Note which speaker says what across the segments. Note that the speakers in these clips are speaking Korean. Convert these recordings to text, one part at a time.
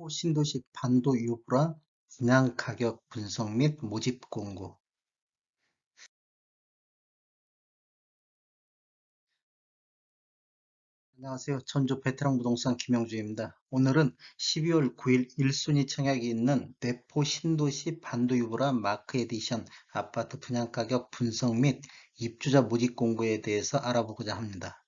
Speaker 1: 신도시 반도 유보라 분양 가격 분석 및 모집 공고. 안녕하세요. 전주 베테랑 부동산 김영주입니다. 오늘은 12월 9일 1순위 청약이 있는 내포 신도시 반도 유보라 마크 에디션 아파트 분양 가격 분석 및 입주자 모집 공고에 대해서 알아보고자 합니다.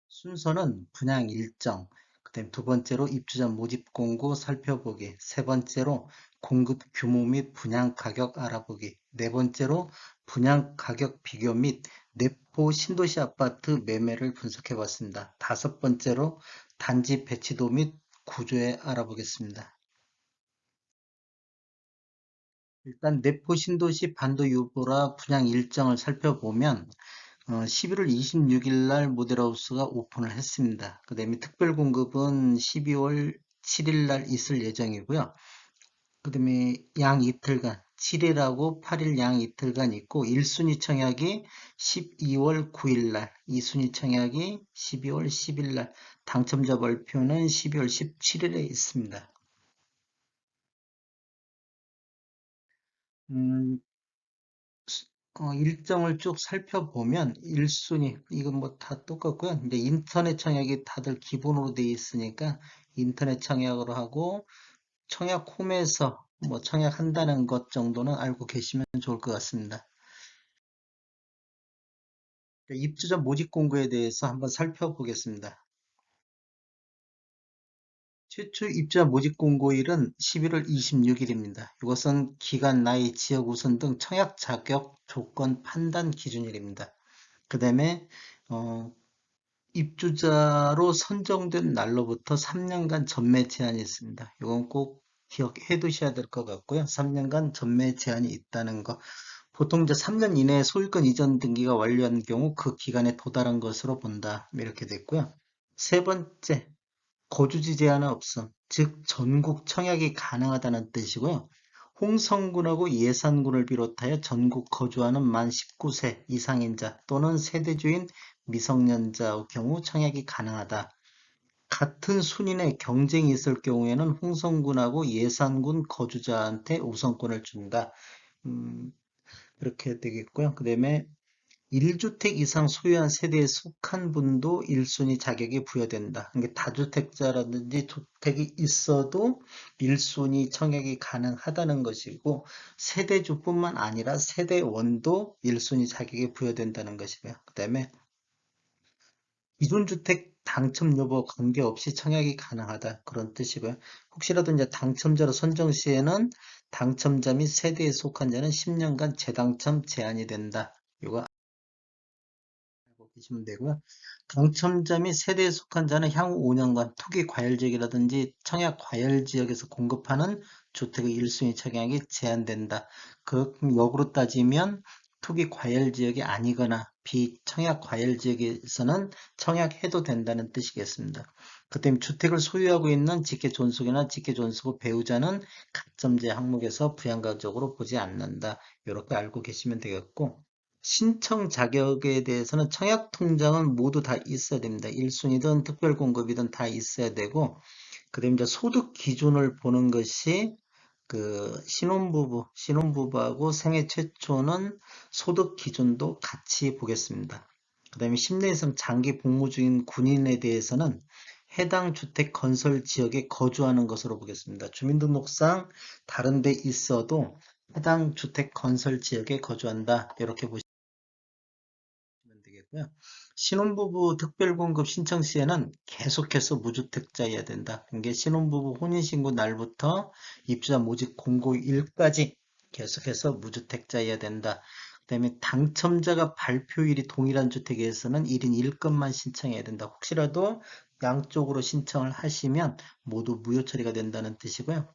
Speaker 1: 순서는 분양 일정, 그다음 두 번째로 입주자 모집 공고 살펴보기, 세 번째로 공급 규모 및 분양 가격 알아보기, 네 번째로 분양 가격 비교 및 내포 신도시 아파트 매매를 분석해 봤습니다. 다섯 번째로 단지 배치도 및 구조에 알아보겠습니다. 일단 내포 신도시 반도 유보라 분양 일정을 살펴보면 11월 26일 날 모델하우스가 오픈을 했습니다. 그 다음에 특별 공급은 12월 7일 날 있을 예정이고요. 그 다음에 양 이틀간, 7일하고 8일 양 이틀간 있고, 1순위 청약이 12월 9일 날, 2순위 청약이 12월 10일 날, 당첨자 발표는 12월 17일에 있습니다. 음, 일정을 쭉 살펴보면 1순위 이건 뭐 다 똑같고요. 이제 인터넷 청약이 다들 기본으로 되어 있으니까 인터넷 청약으로 하고 청약 홈에서 뭐 청약한다는 것 정도는 알고 계시면 좋을 것 같습니다. 입주자 모집 공고에 대해서 한번 살펴보겠습니다. 최초 입주자 모집 공고일은 11월 26일입니다. 이것은 기간, 나이, 지역 우선 등 청약 자격 조건 판단 기준일입니다. 그 다음에 입주자로 선정된 날로부터 3년간 전매 제한이 있습니다. 이건 꼭 기억해 두셔야 될 것 같고요. 3년간 전매 제한이 있다는 거. 보통 이제 3년 이내에 소유권 이전 등기가 완료한 경우 그 기간에 도달한 것으로 본다. 이렇게 됐고요. 세 번째, 거주지 제한은 없음. 즉, 전국 청약이 가능하다는 뜻이고요. 홍성군하고 예산군을 비롯하여 전국 거주하는 만 19세 이상인자 또는 세대주인 미성년자의 경우 청약이 가능하다. 같은 순위내 경쟁이 있을 경우에는 홍성군하고 예산군 거주자한테 우선권을 준다. 음, 그렇게 되겠고요. 그 다음에 1주택 이상 소유한 세대에 속한 분도 1순위 자격이 부여된다. 그러니까 다주택자라든지 주택이 있어도 1순위 청약이 가능하다는 것이고 세대주뿐만 아니라 세대원도 1순위 자격이 부여된다는 것이고요. 그 다음에 기존주택 당첨 여부 관계없이 청약이 가능하다. 그런 뜻이고요. 혹시라도 이제 당첨자로 선정 시에는 당첨자 및 세대에 속한 자는 10년간 재당첨 제한이 된다. 이거 알고 계시면 되고요. 당첨자 및 세대에 속한 자는 향후 5년간 투기 과열 지역이라든지 청약 과열 지역에서 공급하는 주택의 1순위 청약이 제한된다. 그 역으로 따지면 투기 과열 지역이 아니거나 비청약 과열 지역에서는 청약해도 된다는 뜻이겠습니다. 그다음에 주택을 소유하고 있는 직계존속이나 직계존속 배우자는 가점제 항목에서 부양가적으로 보지 않는다. 이렇게 알고 계시면 되겠고 신청 자격에 대해서는 청약 통장은 모두 다 있어야 됩니다. 1순위든 특별 공급이든 다 있어야 되고, 그다음에 이제 소득 기준을 보는 것이 그 신혼부부하고 생애 최초는 소득 기준도 같이 보겠습니다. 그다음에 10년 이상 장기 복무 중인 군인에 대해서는 해당 주택 건설 지역에 거주하는 것으로 보겠습니다. 주민등록상 다른 데 있어도 해당 주택 건설 지역에 거주한다. 이렇게 보시면 되겠고요. 신혼부부 특별공급 신청 시에는 계속해서 무주택자여야 된다. 이게 신혼부부 혼인신고 날부터 입주자 모집 공고일까지 계속해서 무주택자여야 된다. 그다음에 당첨자가 발표일이 동일한 주택에서는 1인 1건만 신청해야 된다. 혹시라도 양쪽으로 신청을 하시면 모두 무효 처리가 된다는 뜻이고요.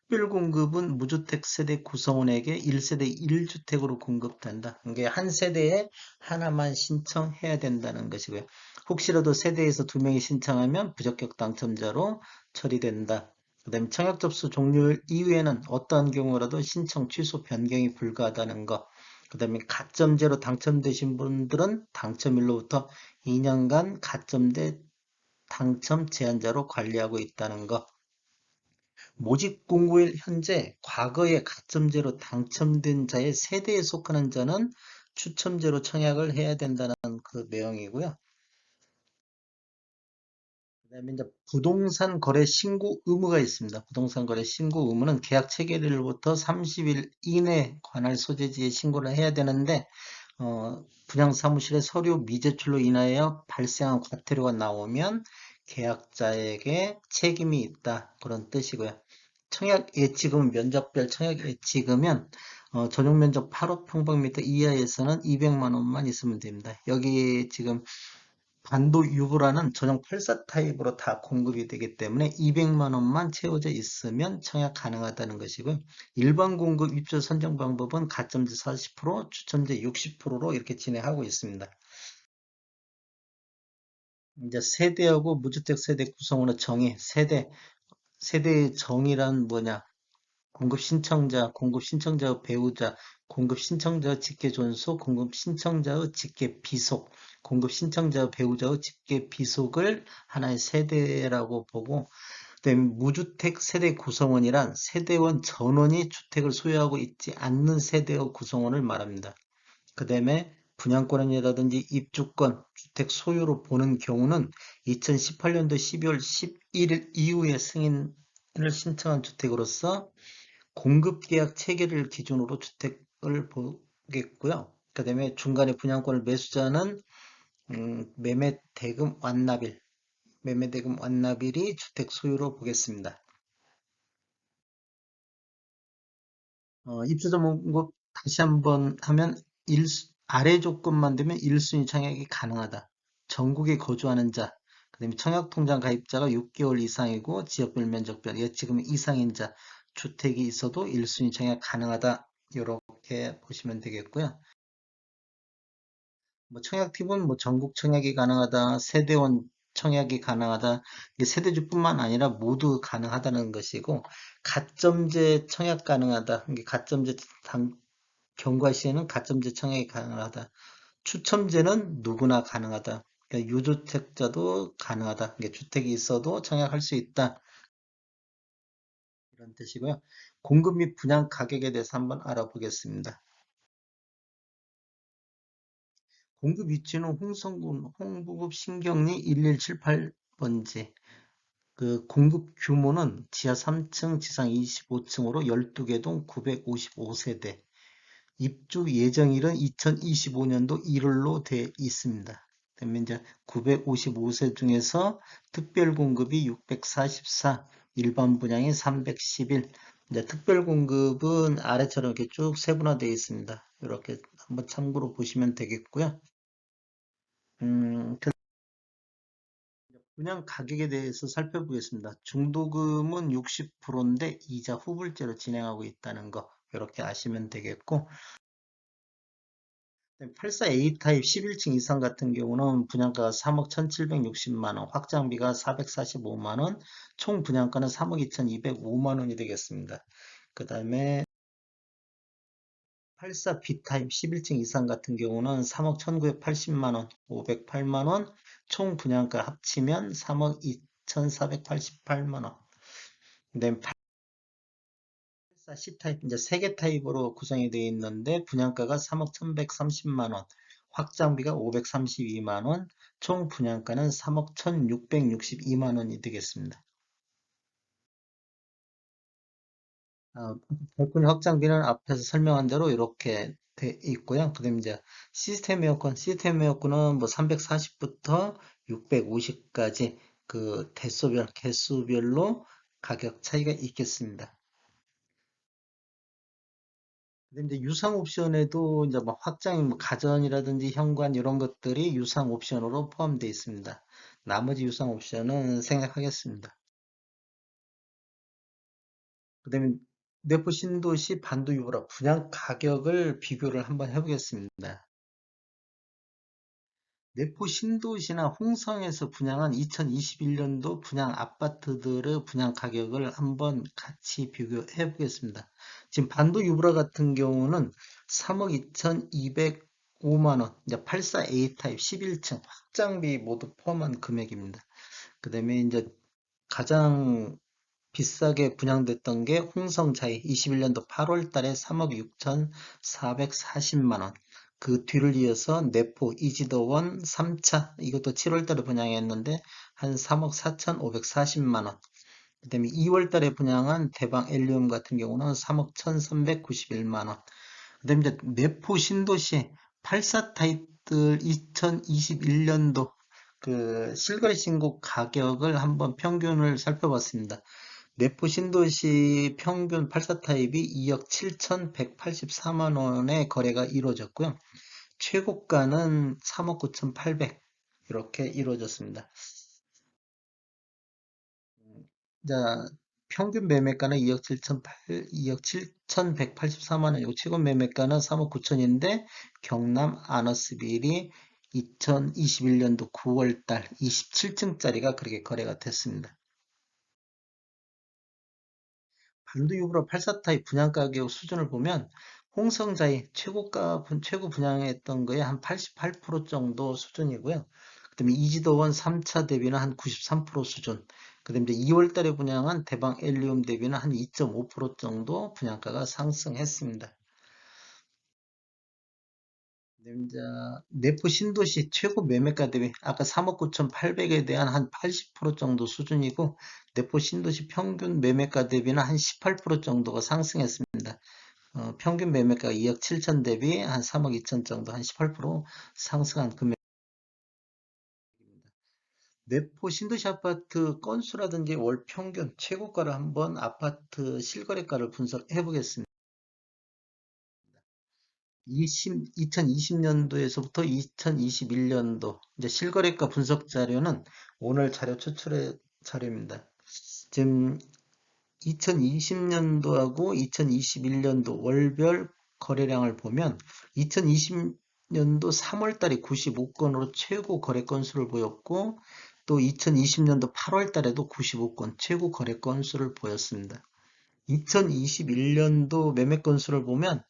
Speaker 1: 특별공급은 무주택 세대 구성원에게 1세대 1주택으로 공급된다. 이게 한 세대에 하나만 신청해야 된다는 것이고요. 혹시라도 세대에서 두 명이 신청하면 부적격 당첨자로 처리된다. 그 다음에 청약 접수 종료일 이후에는 어떠한 경우라도 신청 취소 변경이 불가하다는 것. 그 다음에 가점제로 당첨되신 분들은 당첨일로부터 2년간 가점제 당첨 제한자로 관리하고 있다는 거. 모집 공고일 현재 과거에 가점제로 당첨된 자의 세대에 속하는 자는 추첨제로 청약을 해야 된다는 그 내용이고요. 그다음에 이제 부동산 거래 신고 의무가 있습니다. 부동산 거래 신고 의무는 계약 체결일부터 30일 이내 관할 소재지에 신고를 해야 되는데 분양 사무실에 서류 미제출로 인하여 발생한 과태료가 나오면 계약자에게 책임이 있다. 그런 뜻이고요. 청약 예치금은 면적별 청약 예치금은 전용 면적 8억 평방미터 이하에서는 200만 원만 있으면 됩니다. 여기 지금 반도 유보라는 전용 84 타입으로 다 공급이 되기 때문에 200만 원만 채워져 있으면 청약 가능하다는 것이고요. 일반 공급 입주 선정 방법은 가점제 40%, 추첨제 60%로 이렇게 진행하고 있습니다. 이제 세대하고 무주택 세대 구성원의 정의, 세대의 정의란 뭐냐? 공급 신청자, 공급 신청자의 배우자, 공급 신청자의 직계 존속, 공급 신청자의 직계 비속, 공급 신청자의 배우자의 직계 비속을 하나의 세대라고 보고, 그다음에 무주택 세대 구성원이란 세대원 전원이 주택을 소유하고 있지 않는 세대의 구성원을 말합니다. 그다음에 분양권이라든지 입주권, 주택 소유로 보는 경우는 2018년도 12월 11일 이후에 승인을 신청한 주택으로서 공급계약 체결을 기준으로 주택을 보겠고요. 그다음에 중간에 분양권을 매수자는 매매대금 완납일이 주택 소유로 보겠습니다. 입주자 목록 다시 한번 하면 아래 조건만 되면 1순위 청약이 가능하다. 전국에 거주하는 자, 그다음에 청약통장 가입자가 6개월 이상이고 지역별 면적별 예치금 이상인 자, 주택이 있어도 1순위 청약 가능하다. 이렇게 보시면 되겠고요. 뭐 청약 팁은 뭐 전국 청약이 가능하다, 세대원 청약이 가능하다. 이게 세대주뿐만 아니라 모두 가능하다는 것이고 가점제 청약 가능하다. 이게 가점제 경과 시에는 가점제 청약이 가능하다. 추첨제는 누구나 가능하다. 그러니까 유주택자도 가능하다. 그러니까 주택이 있어도 청약할 수 있다. 이런 뜻이고요. 공급 및 분양 가격에 대해서 한번 알아보겠습니다. 공급 위치는 홍성군 홍부급 신경리 1178번지. 그 공급 규모는 지하 3층, 지상 25층으로 12개 동 955세대. 입주 예정일은 2025년도 1월로 돼 있습니다. 그다음에 이제 955세 중에서 특별 공급이 644, 일반 분양이 311. 이제 특별 공급은 아래처럼 이렇게 쭉 세분화되어 있습니다. 이렇게 한번 참고로 보시면 되겠고요. 분양 가격에 대해서 살펴보겠습니다. 중도금은 60%인데 이자 후불제로 진행하고 있다는 거 이렇게 아시면 되겠고 84A 타입 11층 이상 같은 경우는 분양가가 3억 1,760만 원, 확장비가 445만 원, 총 분양가는 3억 2,205만 원이 되겠습니다. 그 다음에 84B 타입 11층 이상 같은 경우는 3억 1,980만 원, 508만 원, 총 분양가 합치면 3억 2,488만 원. 그다음에 84C 타입 이제 3개 타입으로 구성이 되어 있는데 분양가가 3억 1,130만 원, 확장비가 532만 원, 총 분양가는 3억 1,662만 원이 되겠습니다. 발코니 확장비는 앞에서 설명한 대로 이렇게 돼 있고요. 그다음에 이제 시스템 에어컨은 뭐 340부터 650까지 그 개수별로 가격 차이가 있겠습니다. 근데 이제 유상 옵션에도 이제 뭐 확장이 뭐 가전이라든지 현관 이런 것들이 유상 옵션으로 포함되어 있습니다. 나머지 유상 옵션은 생략하겠습니다. 그다음에 내포 신도시 반도 유보라 분양 가격을 비교를 한번 해보겠습니다. 내포 신도시나 홍성에서 분양한 2021년도 분양 아파트들의 분양 가격을 한번 같이 비교해 보겠습니다. 지금 반도 유보라 같은 경우는 3억 2,205만 원, 이제 84A 타입 11층 확장비 모두 포함한 금액입니다. 그다음에 이제 가장 비싸게 분양됐던 게 홍성자이 21년도 8월 달에 3억 6,440만 원. 그 뒤를 이어서 내포 이지더원 3차 이것도 7월 달에 분양했는데 한 3억 4,540만 원. 그다음에 2월 달에 분양한 대방 엘리움 같은 경우는 3억 1,391만 원. 그다음에 이제 내포 신도시 84 타입들 2021년도 그 실거래 신고 가격을 한번 평균을 살펴봤습니다. 내포 신도시 평균 84 타입이 2억 7,184만 원의 거래가 이루어졌고요. 최고가는 3억 9,800 이렇게 이루어졌습니다. 자, 평균 매매가는 2억 7,184만 원이고 최고 매매가는 3억 9천인데 경남 아너스빌이 2021년도 9월 달 27층짜리가 그렇게 거래가 됐습니다. 반도 유브라 84타입 분양 가격 수준을 보면 홍성자이 최고 분양했던 거에 한 88% 정도 수준이고요. 그다음에 이지도원 3차 대비는 한 93% 수준. 그다음에 이제 2월 달에 분양한 대방 엘리움 대비는 한 2.5% 정도 분양가가 상승했습니다. 그다음에 이제 내포 신도시 최고 매매가 대비 아까 3억 9,800에 대한 한 80% 정도 수준이고 내포 신도시 평균 매매가 대비는 한 18% 정도가 상승했습니다. 평균 매매가가 2억 7천 대비 한 3억 2천 정도 한 18% 상승한 금액입니다. 내포 신도시 아파트 건수라든지 월 평균 최고가를 한번 아파트 실거래가를 분석해 보겠습니다. 2020년도에서부터 2021년도 이제 실거래가 분석 자료는 오늘 자료 추출의 자료입니다. 지금 2020년도하고 2021년도 월별 거래량을 보면 2020년도 3월 달에 95건으로 최고 거래 건수를 보였고 또 2020년도 8월 달에도 95건 최고 거래 건수를 보였습니다. 2021년도 매매 건수를 보면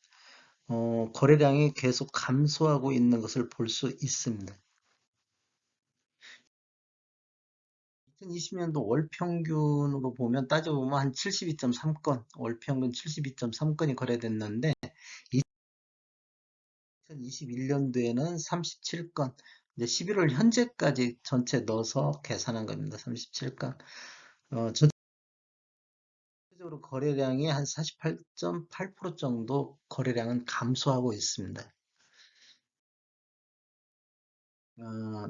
Speaker 1: 거래량이 계속 감소하고 있는 것을 볼 수 있습니다. 2020년도 월 평균으로 보면 따져보면 한 72.3건, 월 평균 72.3건이 거래됐는데 2021년도에는 37건, 이제 11월 현재까지 전체 넣어서 계산한 겁니다. 37건. 전체적으로 거래량이 한 48.8% 정도 거래량은 감소하고 있습니다.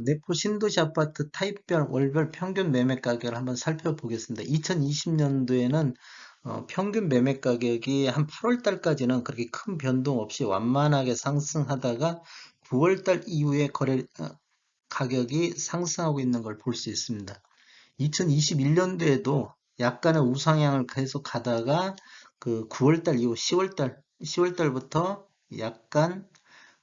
Speaker 1: 내포 신도시 아파트 타입별 월별 평균 매매 가격을 한번 살펴보겠습니다. 2020년도에는 평균 매매 가격이 한 8월 달까지는 그렇게 큰 변동 없이 완만하게 상승하다가 9월 달 이후에 가격이 상승하고 있는 걸 볼 수 있습니다. 2021년도에도 약간의 우상향을 계속 가다가 그 9월 달 이후 10월 달부터 약간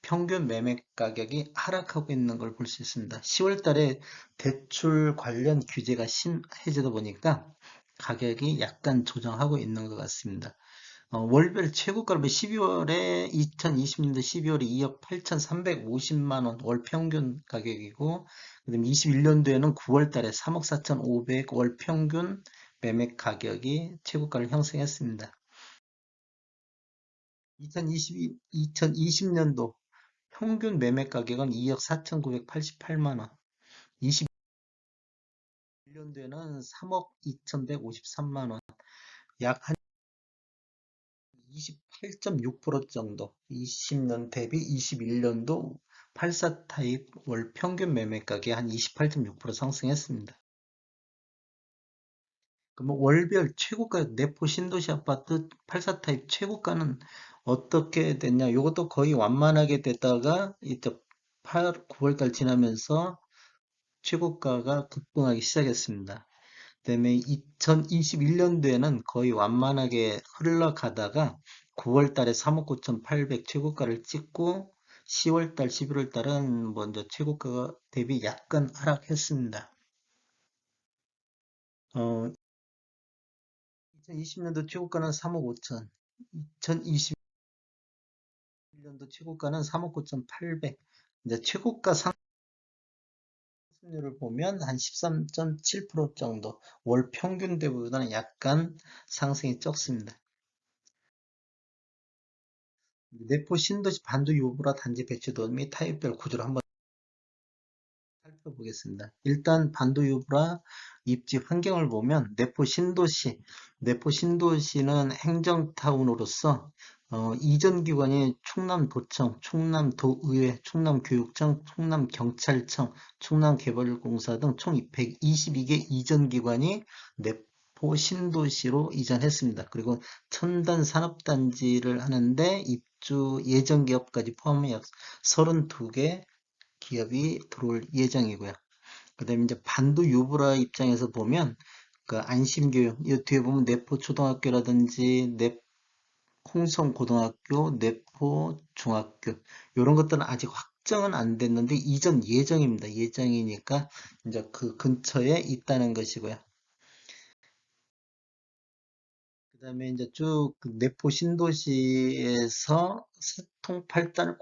Speaker 1: 평균 매매 가격이 하락하고 있는 걸 볼 수 있습니다. 10월 달에 대출 관련 규제가 심해지다 보니까 가격이 약간 조정하고 있는 것 같습니다. 월별 최고가로 12월에 2020년도 12월에 2억 8,350만 원 월 평균 가격이고 그다음에 21년도에는 9월 달에 3억 4,500 월 평균 매매 가격이 최고가를 형성했습니다. 2020년도 평균 매매 가격은 2억 4,988만 원. 21년도에는 3억 2,153만 원. 약 한 28.6% 정도. 20년 대비 21년도 84 타입 월 평균 매매 가격이 한 28.6% 상승했습니다. 그럼 월별 최고가 내포 신도시 아파트 84 타입 최고가는 어떻게 됐냐? 이것도 거의 완만하게 됐다가 이제 9월 달 지나면서 최고가가 급등하기 시작했습니다. 그다음에 2021년도에는 거의 완만하게 흘러가다가 9월 달에 3억 9,800 최고가를 찍고 10월 달, 11월 달은 먼저 최고가 대비 약간 하락했습니다. 2020년도 최고가는 3억 5천, 2021년도 최고가는 3억 9,800. 이제 최고가 수익률을 보면 한 13.7% 정도, 월 평균 대보다는 약간 상승이 적습니다. 내포 신도시 반도 유보라 단지 배치도 및 타입별 구조를 한번 살펴보겠습니다. 일단 반도 유보라 입지 환경을 보면 내포 신도시는 행정타운으로서 이전 기관이 충남도청, 충남도의회, 충남교육청, 충남경찰청, 충남개발공사 등 총 122개 이전 기관이 내포 신도시로 이전했습니다. 그리고 첨단 산업단지를 하는데 입주 예정 기업까지 포함해 약 32개 기업이 들어올 예정이고요. 그다음에 이제 반도 유보라 입장에서 보면 그 안심교육 이 뒤에 보면 내포 초등학교라든지 홍성 고등학교, 내포 중학교 이런 것들은 아직 확정은 안 됐는데 이전 예정입니다. 예정이니까 이제 그 근처에 있다는 것이고요. 그다음에 이제 쭉그 내포 신도시에서四通八达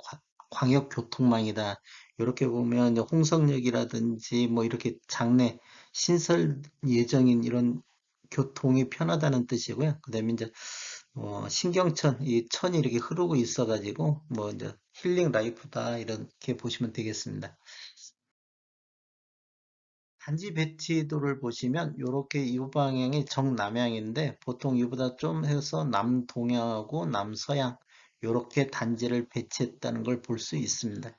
Speaker 1: 광역교통망이다. 이렇게 보면 이제 홍성역이라든지 뭐 이렇게 장래 신설 예정인 이런 교통이 편하다는 뜻이고요. 그다음에 이제 신경천 이 천이 이렇게 흐르고 있어가지고 뭐 이제 힐링 라이프다 이렇게 보시면 되겠습니다. 단지 배치도를 보시면 이렇게 이 방향이 정남향인데 보통 이보다 좀 해서 남동향하고 남서향 이렇게 단지를 배치했다는 걸 볼 수 있습니다.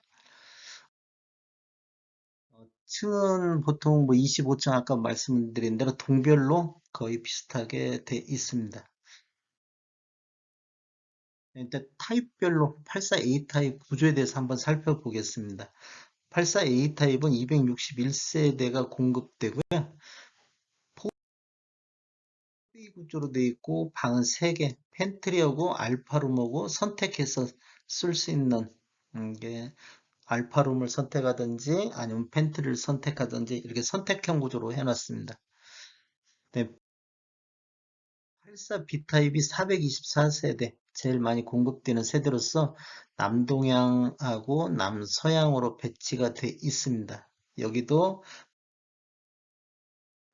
Speaker 1: 층은 보통 뭐 25층 아까 말씀드린 대로 동별로 거의 비슷하게 돼 있습니다. 일단 타입별로 84A 타입 구조에 대해서 한번 살펴보겠습니다. 84A 타입은 261세대가 공급되고요. 이 구조로 되어 있고 방은 3개, 팬트리하고 알파룸하고 선택해서 쓸 수 있는 게 알파룸을 선택하든지 아니면 팬트리를 선택하든지 이렇게 선택형 구조로 해놨습니다. 네, 84B 타입이 424세대 제일 많이 공급되는 세대로서 남동향하고 남서향으로 배치가 되어 있습니다. 여기도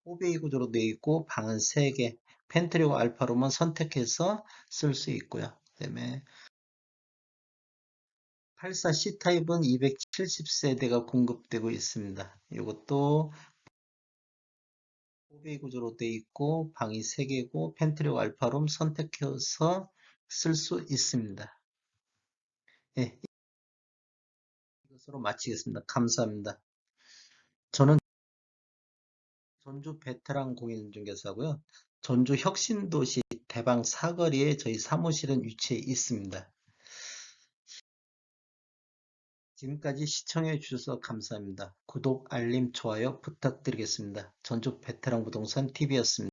Speaker 1: 5베이 구조로 되어 있고 방은 3개, 팬트리와 알파룸은 선택해서 쓸 수 있고요. 그다음에 84C 타입은 270세대가 공급되고 있습니다. 이것도 5베이 구조로 되어 있고 방이 3개고 팬트리와 알파룸 선택해서 쓸 수 있습니다. 예, 이것으로 마치겠습니다. 감사합니다. 저는 전주 베테랑 공인중개사고요. 전주 혁신도시 대방 사거리에 저희 사무실은 위치해 있습니다. 지금까지 시청해 주셔서 감사합니다. 구독, 알림, 좋아요 부탁드리겠습니다. 전주 베테랑 부동산 TV였습니다.